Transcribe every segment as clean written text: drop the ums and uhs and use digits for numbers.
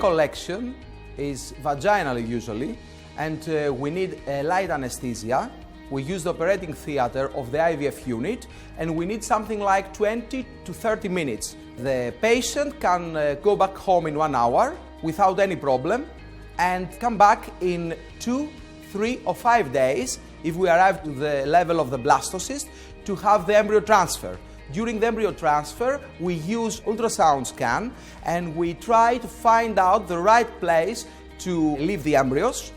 collection is vaginally usually, and we need a light anesthesia. We use the operating theater of the IVF unit, and we need something like 20 to 30 minutes. The patient can go back home in 1 hour without any problem and come back in 2, 3 or 5 days if we arrive to the level of the blastocyst to have the embryo transfer. During the embryo transfer, we use ultrasound scan and we try to find out the right place to leave the embryos,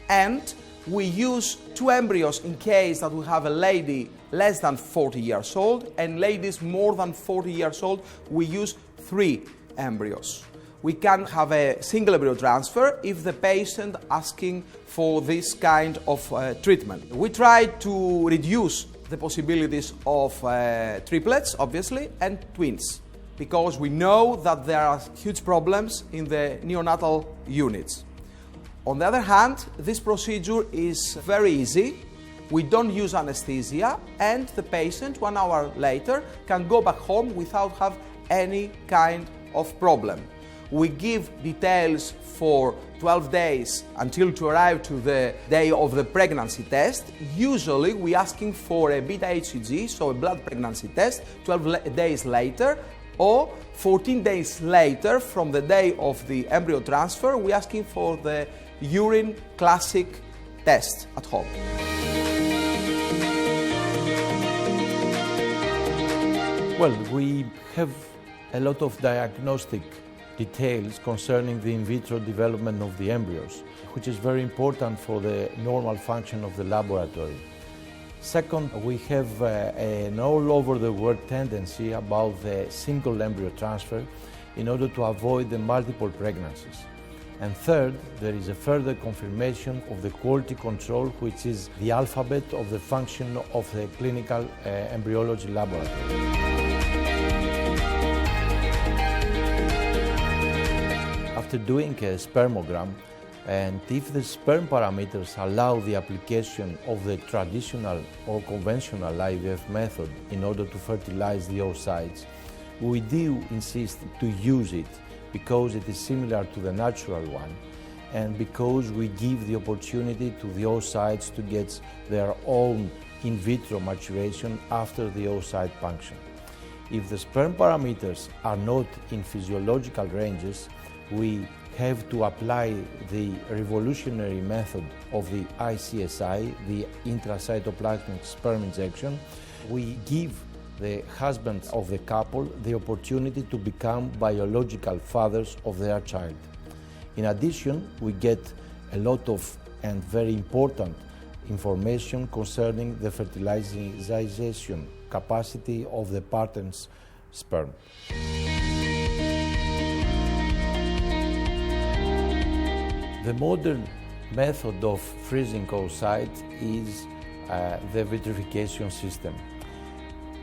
and we use 2 embryos in case that we have a lady less than 40 years old, and ladies more than 40 years old, we use 3 embryos. We can have a single embryo transfer if the patient asking for this kind of treatment. We try to reduce the possibilities of triplets, obviously, and twins, because we know that there are huge problems in the neonatal units. On the other hand, this procedure is very easy. We don't use anesthesia, and the patient 1 hour later can go back home without have any kind of problem. We give details for 12 days until to arrive to the day of the pregnancy test. Usually we asking for a beta HCG, so a blood pregnancy test, 12 days later, or 14 days later from the day of the embryo transfer, we asking for the urine classic test at home. Well, we have a lot of diagnostic details concerning the in vitro development of the embryos, which is very important for the normal function of the laboratory. Second, we have an all over the world tendency about the single embryo transfer in order to avoid the multiple pregnancies. And third, there is a further confirmation of the quality control, which is the alphabet of the function of the clinical embryology laboratory. After doing a spermogram, and if the sperm parameters allow the application of the traditional or conventional IVF method in order to fertilize the oocytes, we do insist to use it because it is similar to the natural one, and because we give the opportunity to the oocytes to get their own in vitro maturation after the oocyte punction. If the sperm parameters are not in physiological ranges, we have to apply the revolutionary method of the ICSI, the intracytoplasmic sperm injection. We give the husbands of the couple the opportunity to become biological fathers of their child. In addition, we get a lot of and very important information concerning the fertilization capacity of the partner's sperm. The modern method of freezing oocytes is the vitrification system.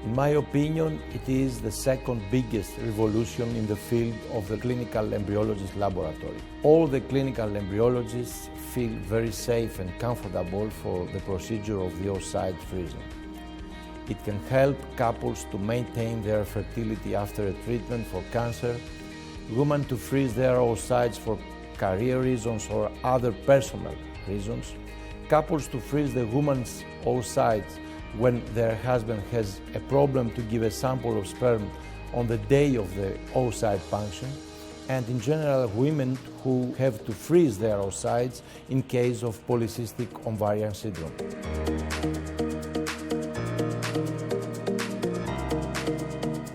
In my opinion, it is the second biggest revolution in the field of the clinical embryologist laboratory. All the clinical embryologists feel very safe and comfortable for the procedure of the oocyte freezing. It can help couples to maintain their fertility after a treatment for cancer, women to freeze their oocytes for career reasons or other personal reasons, couples to freeze the woman's oocytes when their husband has a problem to give a sample of sperm on the day of the oocyte punction, and in general women who have to freeze their oocytes in case of polycystic ovarian syndrome.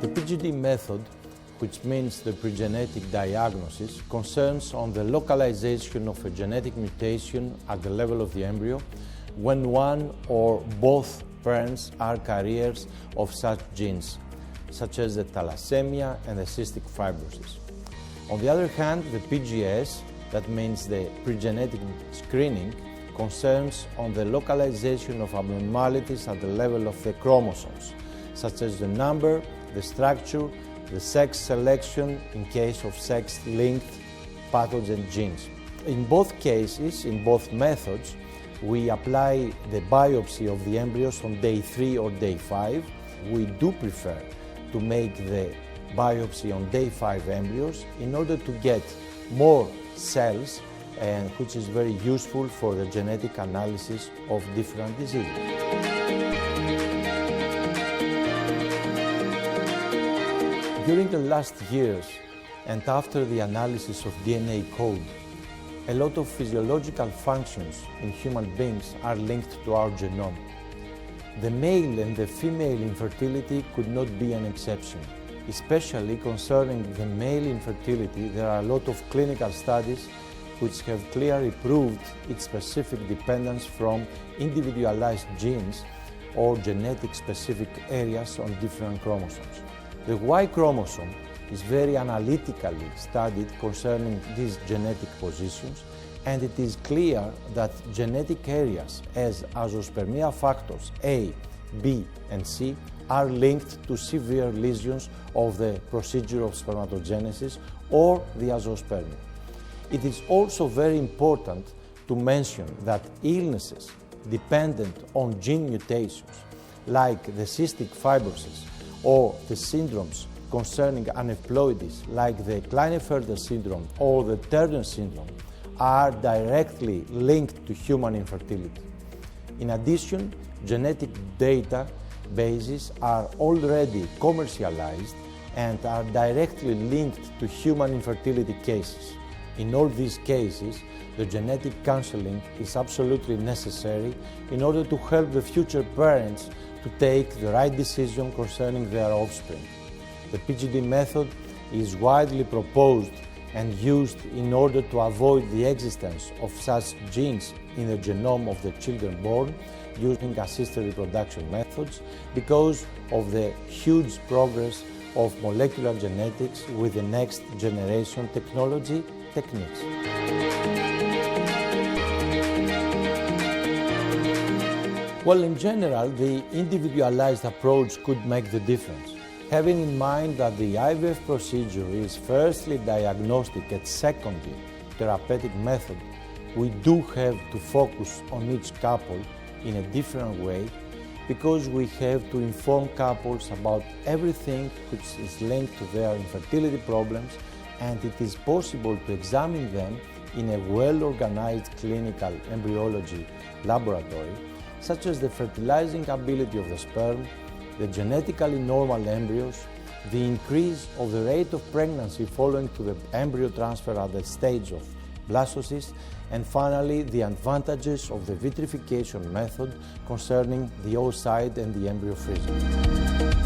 The PGD method, which means the pregenetic diagnosis, concerns on the localization of a genetic mutation at the level of the embryo when one or both parents are carriers of such genes, such as the thalassemia and the cystic fibrosis. On the other hand, the PGS, that means the pregenetic screening, concerns on the localization of abnormalities at the level of the chromosomes, such as the number, the structure, the sex selection in case of sex-linked pathogen genes. In both cases, in both methods, we apply the biopsy of the embryos on day 3 or day 5. We do prefer to make the biopsy on day 5 embryos in order to get more cells, and which is very useful for the genetic analysis of different diseases. During the last years, and after the analysis of DNA code, a lot of physiological functions in human beings are linked to our genome. The male and the female infertility could not be an exception. Especially concerning the male infertility, there are a lot of clinical studies which have clearly proved its specific dependence from individualized genes or genetic specific areas on different chromosomes. The Y chromosome is very analytically studied concerning these genetic positions, and it is clear that genetic areas as azoospermia factors A, B, and C are linked to severe lesions of the procedure of spermatogenesis or the azoospermia. It is also very important to mention that illnesses dependent on gene mutations, like the cystic fibrosis or the syndromes concerning aneuploidies, like the Klinefelter syndrome or the Turner syndrome, are directly linked to human infertility. In addition, genetic databases are already commercialized and are directly linked to human infertility cases. In all these cases, the genetic counseling is absolutely necessary in order to help the future parents to take the right decision concerning their offspring. The PGD method is widely proposed and used in order to avoid the existence of such genes in the genome of the children born using assisted reproduction methods because of the huge progress of molecular genetics with the next generation technology techniques. Well, in general, the individualized approach could make the difference. Having in mind that the IVF procedure is firstly diagnostic and secondly therapeutic method, we do have to focus on each couple in a different way because we have to inform couples about everything which is linked to their infertility problems, and it is possible to examine them in a well-organized clinical embryology laboratory, such as the fertilizing ability of the sperm, the genetically normal embryos, the increase of the rate of pregnancy following to the embryo transfer at the stage of blastocyst, and finally the advantages of the vitrification method concerning the oocyte and the embryo freezing.